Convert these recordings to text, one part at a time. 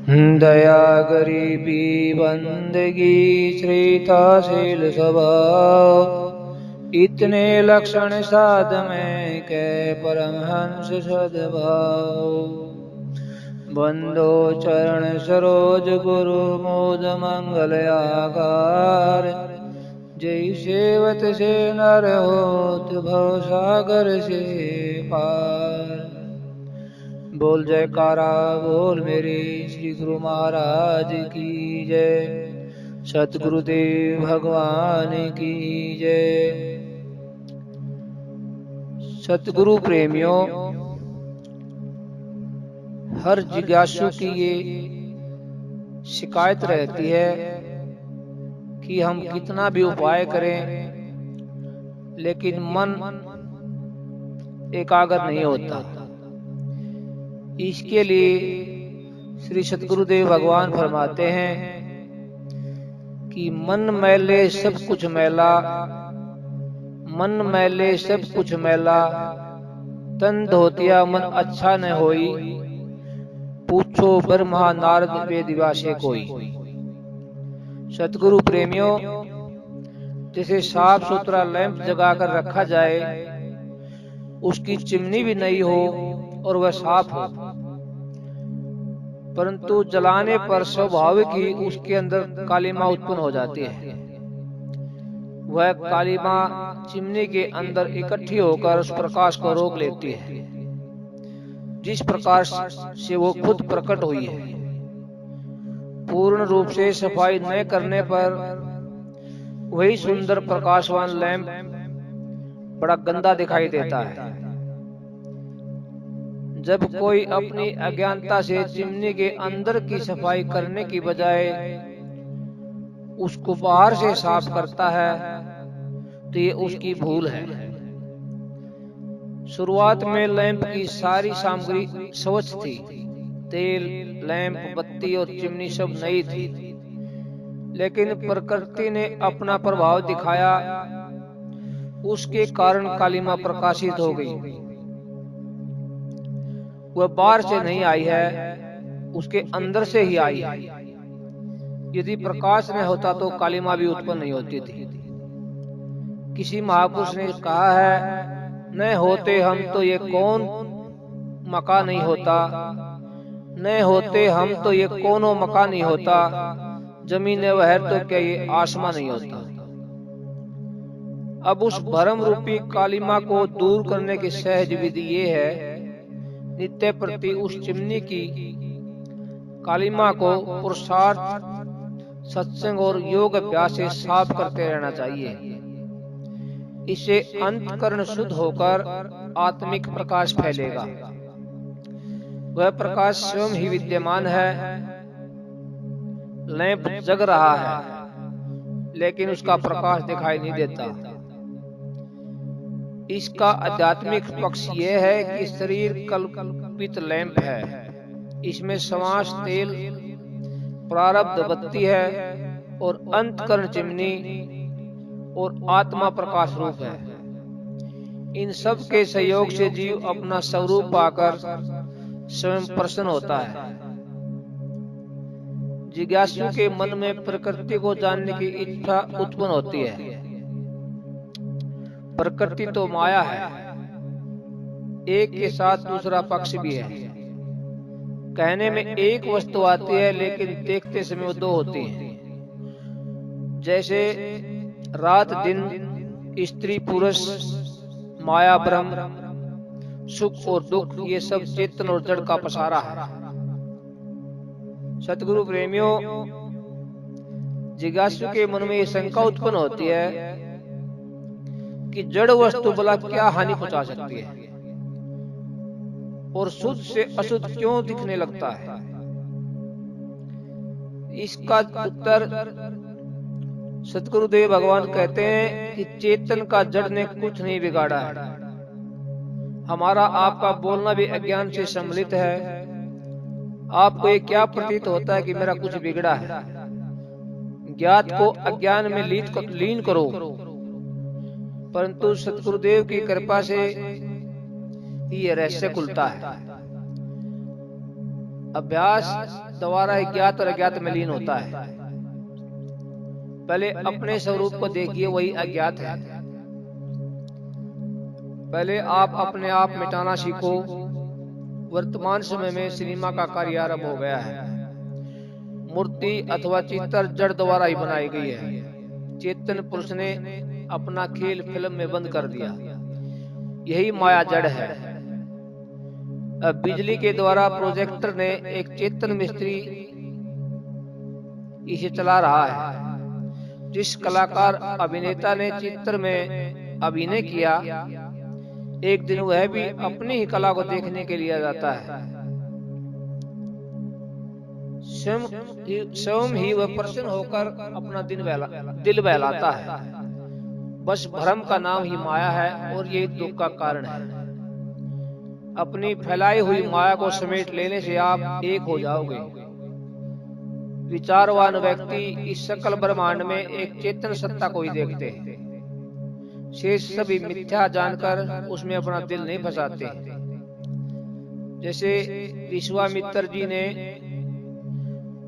दया गरीबी बंदगी श्रीताशील स्वभाव इतने लक्षण साध में के परमहंस सद्भाव बंदो चरण सरोज गुरु मोद मंगल आकार जय सेवत से नर होत भव सागर से पार। बोल जयकारा बोल मेरे श्री गुरु महाराज की जय, सतगुरुदेव भगवान की जय। सतगुरु प्रेमियों, हर जिज्ञासु की ये शिकायत रहती है कि हम कितना भी उपाय करें लेकिन मन एकाग्र नहीं होता। इसके लिए श्री सतगुरुदेव भगवान फरमाते हैं कि मन मैले सब कुछ मैला, मन मैले सब कुछ मैला, तन धोतिया मन अच्छा न होई, पूछो ब्रह्मा नारद वेदव्यासे कोई। सतगुरु प्रेमियों, जैसे साफ सुथरा लैंप जगाकर रखा जाए, उसकी चिमनी भी नहीं हो और वह साफ हो, परंतु जलाने पर स्वाभाविक ही उसके अंदर कालिमा उत्पन्न हो जाती है। वह कालिमा चिमनी के अंदर इकट्ठी होकर उस प्रकाश को रोक लेती है, जिस प्रकाश से वो खुद प्रकट हुई है। पूर्ण रूप से सफाई न करने पर वही सुंदर प्रकाशवान लैंप बड़ा गंदा दिखाई देता है। जब कोई अपनी अज्ञानता से चिमनी के अंदर की सफाई करने की बजाय उसको बाहर से साफ करता है तो ये उसकी भूल है। शुरुआत में लैंप की सारी सामग्री स्वच्छ थी, तेल, लैंप, बत्ती और चिमनी सब नई थी, लेकिन प्रकृति ने अपना प्रभाव दिखाया, उसके कारण कालिमा प्रकाशित हो गई। वह बाहर से नहीं आई है, उसके अंदर से ही आई है। यदि प्रकाश न होता तो कालिमा भी उत्पन्न नहीं होती थी। किसी महापुरुष ने कहा है, न होते हम तो ये कौन मकान नहीं होता, न होते हम तो ये कौनो मकान नहीं होता, जमीन वह तो क्या ये आसमान नहीं होता। अब उस भ्रम रूपी कालिमा को दूर करने की सहज विधि ये है, नित्य प्रति उस चिमनी की कालिमा को पुरुषार्थ, सत्संग और योग अभ्यास से साफ करते रहना चाहिए। इससे अंतःकरण शुद्ध होकर आत्मिक प्रकाश फैलेगा। वह प्रकाश स्वयं ही विद्यमान है। लैंप जग रहा है लेकिन उसका प्रकाश दिखाई नहीं देता। इसका आध्यात्मिक पक्ष यह है कि शरीर कल्पित लैंप है, इसमें श्वास तेल, प्रारब्ध बत्ती है और अंतःकरण चिमनी और आत्मा प्रकाश रूप है। इन सब के सहयोग से जीव अपना स्वरूप पाकर स्वयं प्रसन्न होता है। जिज्ञासु के मन में प्रकृति को जानने की इच्छा उत्पन्न होती है। प्रकृति तो माया है, एक के साथ दूसरा पक्ष भी है। कहने में एक वस्तु आती है लेकिन देखते समय वो दो होती है। जैसे रात दिन, स्त्री पुरुष, माया ब्रह्म, सुख और दुख, ये सब चेतन और जड़ का पसारा है। सतगुरु प्रेमियों, जिज्ञासु के मन में ये शंका उत्पन्न होती है कि जड़ वस्तु भला क्या हानि पहुंचा सकती है और शुद्ध से अशुद्ध क्यों दिखने लगता है। इसका उत्तर सतगुरुदेव भगवान कहते हैं कि चेतन का जड़ ने कुछ नहीं बिगाड़ा है। हमारा आपका बोलना भी अज्ञान से सम्मिलित है। आपको ये क्या प्रतीत होता है कि मेरा कुछ बिगड़ा है। ज्ञात को अज्ञान में लीन करो, परंतु सतगुरुदेव की कृपा से ही यह रहस्य खुलता है। अभ्यास द्वारा ज्ञात और अज्ञात में लीन होता है। पहले अपने स्वरूप को देखिए, वही अज्ञात है। पहले आप अपने आप मिटाना सीखो। वर्तमान समय में सिनेमा का कार्य आरंभ हो गया है। मूर्ति अथवा चित्र जड़ द्वारा ही बनाई गई है। चेतन पुरुष ने अपना खेल फिल्म में बंद कर दिया। यही माया जड़ है। अब बिजली के द्वारा प्रोजेक्टर ने एक चेतन मिस्त्री इसे चला रहा है। जिस कलाकार अभिनेता ने चित्र में अभिनय किया, एक दिन वह भी अपनी ही कला को देखने के लिए जाता है। स्वयं ही वह प्रसन्न होकर अपना दिल बहलाता है। बस भ्रम का नाम ही माया है और ये दुख का कारण है। अपनी फैलाई हुई माया को समेट लेने से आप एक हो जाओगे। विचारवान व्यक्ति इस सकल ब्रह्मांड में एक चेतन सत्ता को ही देखते हैं। शेष सभी मिथ्या जानकर उसमें अपना दिल नहीं फंसाते। जैसे विश्वामित्र जी ने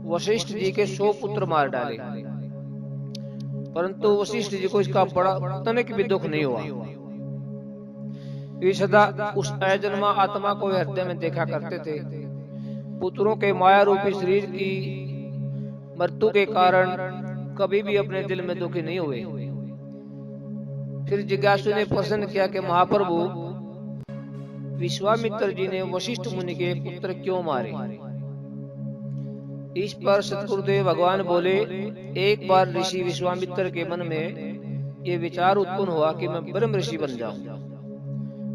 वशिष्ठ जी के 100 पुत्र मार डाले, परंतु वशिष्ठ जी को इसका बड़ा तनिक भी दुख नहीं हुआ। वे सदा उस अजन्मा आत्मा को हृदय में देखा करते थे। पुत्रों के माया रूपी शरीर की मृत्यु के कारण कभी भी अपने दिल में दुखी नहीं हुए। फिर जिज्ञासु ने प्रश्न किया कि महाप्रभु, विश्वामित्र जी ने वशिष्ठ मुनि के पुत्र क्यों मारे? इस पर सतगुरुदेव भगवान बोले, एक बार ऋषि विश्वामित्र के मन में ये विचार उत्पन्न हुआ कि मैं ब्रह्म ऋषि बन जाऊं।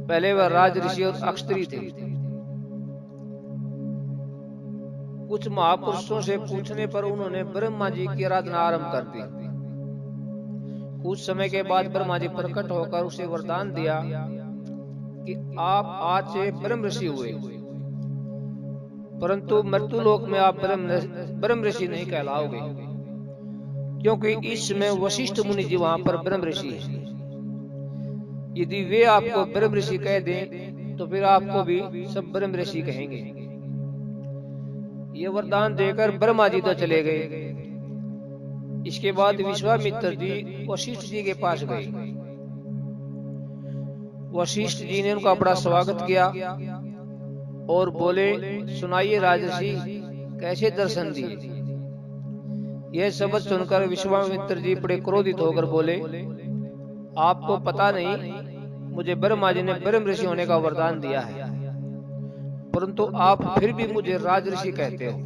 पहले वह राज ऋषि और अक्षत्री थे। कुछ महापुरुषों से पूछने पर उन्होंने ब्रह्मा जी की आराधना आरंभ कर दी। कुछ समय के बाद ब्रह्मा जी प्रकट होकर उसे वरदान दिया कि आप आज से ब्रह्म ऋषि हुए, परंतु मृत्यु लोक में आप ब्रह्म ऋषि नहीं कहलाओगे, क्योंकि इस समय वशिष्ठ मुनि जी वहां पर ब्रह्म ऋषि है। यदि वे आपको ब्रह्म ऋषि कह दें तो फिर आपको भी सब ब्रह्म ऋषि कहेंगे। ये वरदान देकर ब्रह्मा जी तो चले गए। इसके बाद विश्वामित्र जी वशिष्ठ जी के पास गए। वशिष्ठ जी ने उनका बड़ा स्वागत किया और बोले, सुनाइए राजर्षि, कैसे दर्शन दिए? यह शब्द सुनकर विश्वामित्र जी बड़े क्रोधित होकर बोले, आपको पता नहीं, मुझे ब्रह्मा जी ने ब्रह्म ऋषि होने का वरदान दिया है, परंतु आप फिर भी मुझे राजर्षि कहते हो।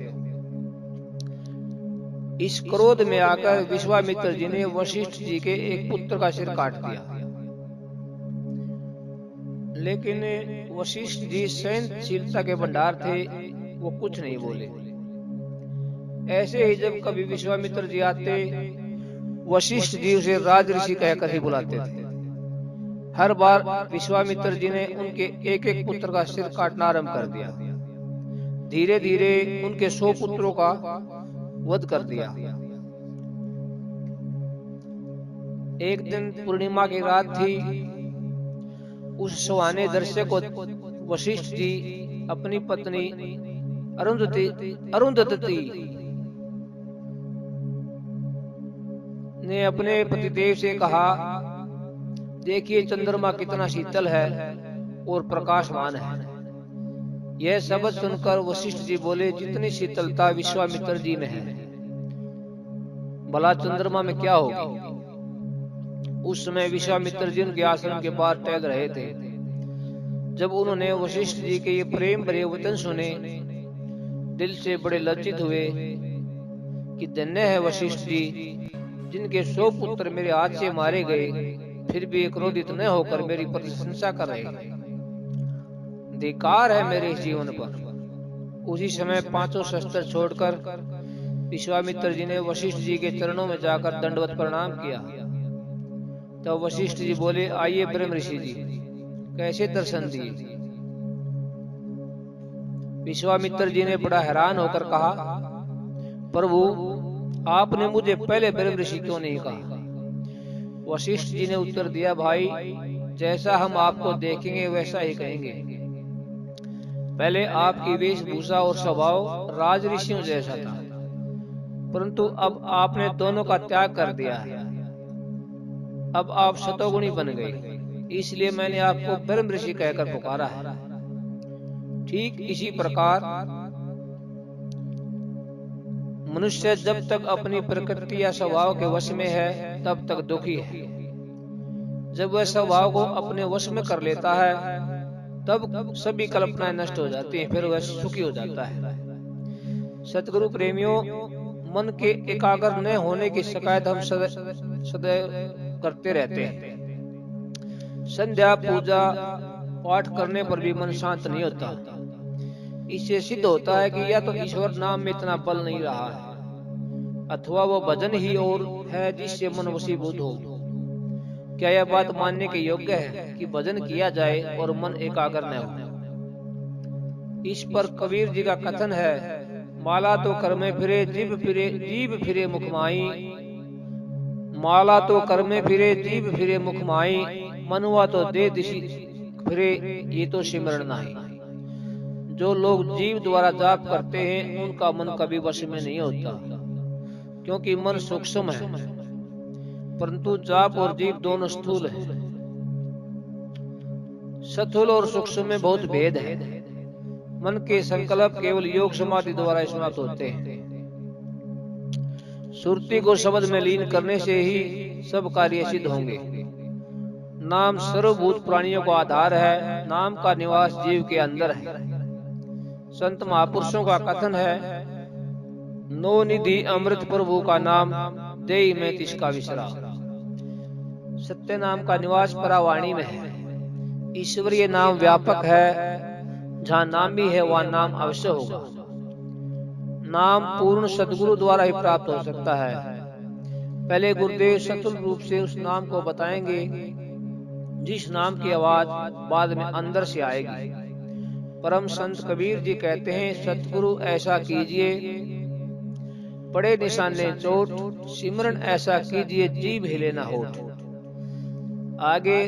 इस क्रोध में आकर विश्वामित्र जी ने वशिष्ठ जी के एक पुत्र का सिर काट दिया। लेकिन वशिष्ठ जी सहनशीलता के भंडार थे, वो कुछ नहीं बोले। ऐसे ही जब कभी विश्वामित्र जी आते, वशिष्ठ जी उसे राजऋषि कहकर ही बुलाते थे। हर बार विश्वामित्र जी ने उनके एक एक पुत्र का सिर काटना आरंभ कर दिया। धीरे धीरे उनके 100 पुत्रों का वध कर दिया। एक दिन पूर्णिमा की रात थी। उस सुहाने दृश्य को वशिष्ठ जी अपनी पत्नी अरुंधति ने अपने पतिदेव से कहा, देखिए चंद्रमा कितना शीतल है और प्रकाशमान है। यह शब्द सुनकर वशिष्ठ जी बोले, जितनी शीतलता विश्वामित्र जी में है, भला चंद्रमा में क्या होगी? उस समय विश्वामित्र जी उनके आश्रम के बाहर टहल रहे थे। जब उन्होंने वशिष्ठ जी के ये प्रेम भरे वचन सुने, दिल से बड़े लज्जित हुए कि धन्य है वशिष्ठ जी, जिनके 100 पुत्र मेरे हाथ से मारे गए, फिर भी क्रोधित न होकर मेरी प्रशंसा कर रहे। धिक्कार है मेरे इस जीवन पर। उसी समय 5 शस्त्र छोड़कर विश्वामित्र जी ने वशिष्ठ जी के चरणों में जाकर दंडवत प्रणाम किया। तो वशिष्ठ जी बोले, आइए ब्रह्म ऋषि जी, कैसे दर्शन दिए? विश्वामित्र जी ने बड़ा हैरान होकर कहा, प्रभु, आपने मुझे पहले ब्रह्म ऋषि क्यों नहीं कहा? वशिष्ठ जी ने उत्तर दिया, भाई, जैसा हम आपको देखेंगे वैसा ही कहेंगे। पहले आपकी वेशभूषा और स्वभाव राज ऋषियों जैसा था, परंतु अब आपने दोनों का त्याग कर दिया है। अब आप शतोगुणी बन गए, इसलिए मैंने आपको ब्रह्म ऋषि कहकर पुकारा है। ठीक इसी प्रकार मनुष्य जब तक अपनी प्रकृति या स्वभाव के वश में है तब तक दुखी है। जब वह स्वभाव को अपने वश में कर लेता है तब सभी कल्पनाएं नष्ट हो जाती हैं, फिर वह सुखी हो जाता है। सतगुरु प्रेमियों, मन के एकाग्र न होने की शिकायत हम सदैव करते रहते हैं। संध्या पूजा पाठ करने पर भी मन शांत नहीं होता। इससे सिद्ध होता है कि या तो ईश्वर नाम में इतना बल नहीं रहा है, अथवा वो भजन ही और है जिससे मन वशीभूत हो। क्या यह बात मानने के योग्य है कि भजन किया जाए और मन एकाग्र न हो? इस पर कबीर जी का कथन है, माला तो कर में फिरे जीभ फिरे मुखमाई, माला तो कर में फिरे जीभ फिरे मुखमाई, मनुआ तो दे दिशि फिरे ये तो सिमरण नहीं। जो लोग जीव द्वारा जाप करते हैं उनका मन कभी वश में नहीं होता, क्योंकि मन सूक्ष्म है, परंतु जाप और जीव दोनों स्थूल है। स्थूल और सूक्ष्म में बहुत भेद है। मन के संकल्प केवल योग समाधि द्वारा समाप्त होते हैं। सुरती को शब्द में लीन करने से ही सब कार्य सिद्ध होंगे। नाम सर्वभूत प्राणियों का आधार है, नाम का निवास जीव के अंदर है। संत महापुरुषों का कथन है, नो निधि अमृत प्रभु का नाम, देई में तिसका विश्राम। सत्य नाम का निवास परावाणी में है। ईश्वरीय नाम व्यापक है, जहाँ नाम भी है वहाँ नाम अवश्य होगा। नाम पूर्ण सदगुरु द्वारा ही प्राप्त हो सकता है। पहले गुरुदेव सतुल रूप से उस नाम को बताएंगे जिस नाम की आवाज बाद में अंदर से आएगी। परम संत कबीर जी कहते हैं, सतगुरु ऐसा कीजिए पड़े निशाने चोट, सिमरन ऐसा कीजिए जीभ हिले न होठ। आगे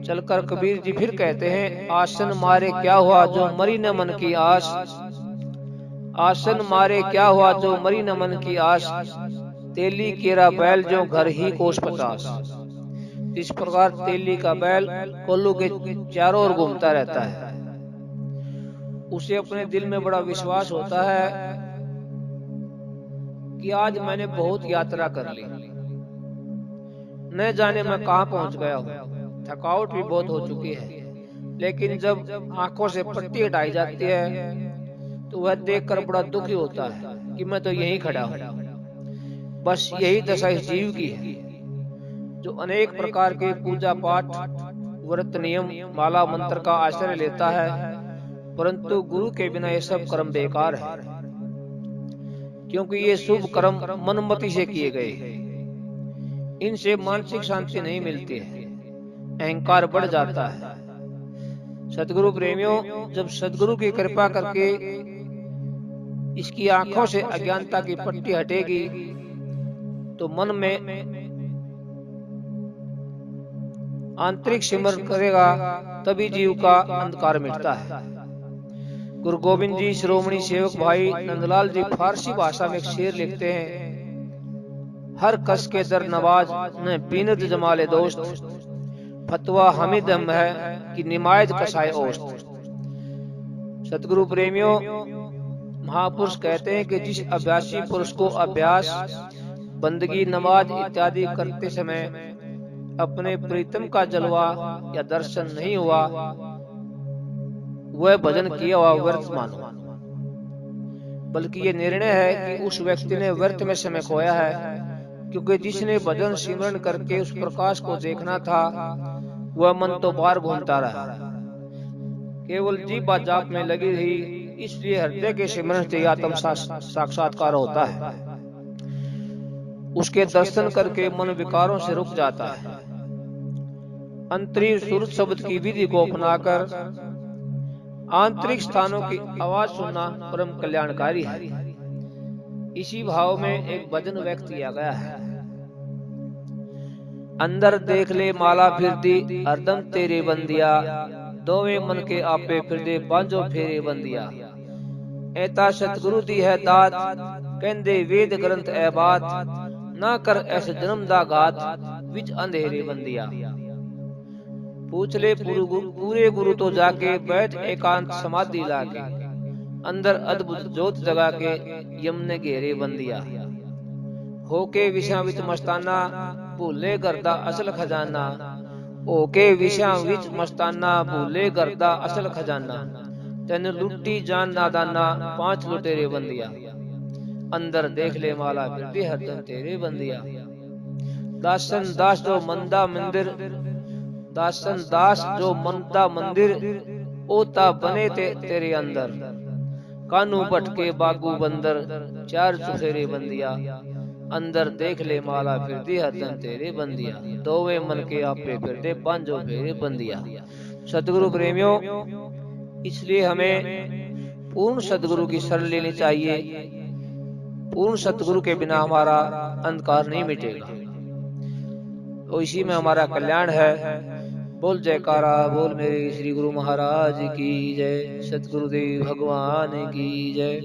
चलकर कबीर जी फिर कहते हैं, आसन मारे क्या हुआ जो मरी न मन की आस, आसन मारे क्या हुआ जो मरी न मन की आस, तेली केरा बैल जो घर ही कोस 50। इस प्रकार तेली का बैल कोल्लू के चारों ओर घूमता रहता है। उसे अपने दिल में बड़ा विश्वास होता है कि आज मैंने बहुत यात्रा कर ली, न जाने मैं कहां पहुंच गया हूं, थकावट भी बहुत हो चुकी है। लेकिन जब आंखों से पट्टी हटाई जाती है तो वह देखकर बड़ा दुखी होता है कि मैं तो यहीं खड़ा हूं। बस यही दशा इस जीव की है, जो अनेक प्रकार के पूजा पाठ, व्रत, नियम, माला मंत्र का आश्रय लेता है, परंतु गुरु के बिना ये सब कर्म बेकार है, क्योंकि ये शुभ कर्म मनमति से किए गए। इनसे मानसिक शांति नहीं मिलती है, अहंकार बढ़ जाता है। सदगुरु प्रेमियों, जब सदगुरु की कृपा करके इसकी आंखों से अज्ञानता की पट्टी हटेगी तो मन में आंतरिक सिमरण करेगा, तभी जीव का अंधकार मिटता है। गुरु गोविंद जी श्रोमणी सेवक भाई नंदलाल जी फारसी भाषा में एक शेर लिखते हैं, हर कस के दर नवाज न बीनद जमाले दोस्त, फतवा हमिद हम है कि निमायत कसाए ओस्त। सतगुरु प्रेमियों, महापुरुष कहते हैं कि जिस अभ्यासी पुरुष को अभ्यास, बंदगी, नमाज इत्यादि करते समय अपने प्रीतम का जलवा या दर्शन नहीं हुआ, वह भजन किया हुआ व्यर्थ मानो। बल्कि ये निर्णय है कि उस व्यक्ति ने व्यर्थ में समय खोया है, क्योंकि जिसने भजन सिमरण करके उस प्रकाश को देखना था वह मन तो बाहर घूमता रहा, केवल जीवा जाप में लगी रही। इसलिए हृदय के सिमरण से आत्म साक्षात्कार होता है। उसके दर्शन करके मन विकारों से रुक जाता है। अंतरीव सुरत शब्द की विधि को अपनाकर आंतरिक स्थानों की आवाज सुनना परम कल्याणकारी है। इसी भाव में एक भजन व्यक्त किया गया है, अंदर देख ले माला फिर दी हरदम तेरे बंदिया, दोवे मन के आपे फिरदे बांझो फेरे बंदिया। ऐता सतगुरु दी है दात, कहंदे वेद ग्रंथ ऐ बात, ना कर ऐसे जन्म दा घात, विच अंधेरे बंदिया। पूछ ले पूरे गुरु तो जाके, बैठ एकांत समाधि लाके, अंदर अद्भुत जोत जगा के यमने घेरे बंदिया। होके विषां विच मस्ताना, भूले करदा असल खजाना, होके विषां विच मस्ताना, भूले करदा असल खजाना। तेन लुट्टी जान नादाना, 5 लुटेरे बंदिया। अंदर देख ले माला फिरदी हरदम तेरे बंदिया। दासन दास जो मंदा मंदिर, दासन दास जो मंदा मंदिर, ओता बने तेरे अंदर। कानू भटके बागू बंदर, 4 चुफेरे बंदिया। अंदर देख ले माला फिरदी हरदम तेरे बंदिया। दोवे मन के आपे फिरदे बांझो फेरे बंदिया। सतगुरु प्रेमियों, इसलिए हमें पूर्ण सतगुरु की शरण लेनी चाहिए। पूर्ण सतगुरु के बिना हमारा अंधकार नहीं मिटेगा, तो इसी में हमारा कल्याण है। बोल जयकारा बोल मेरे श्री गुरु महाराज की जय, सतगुरुदेव भगवान की जय।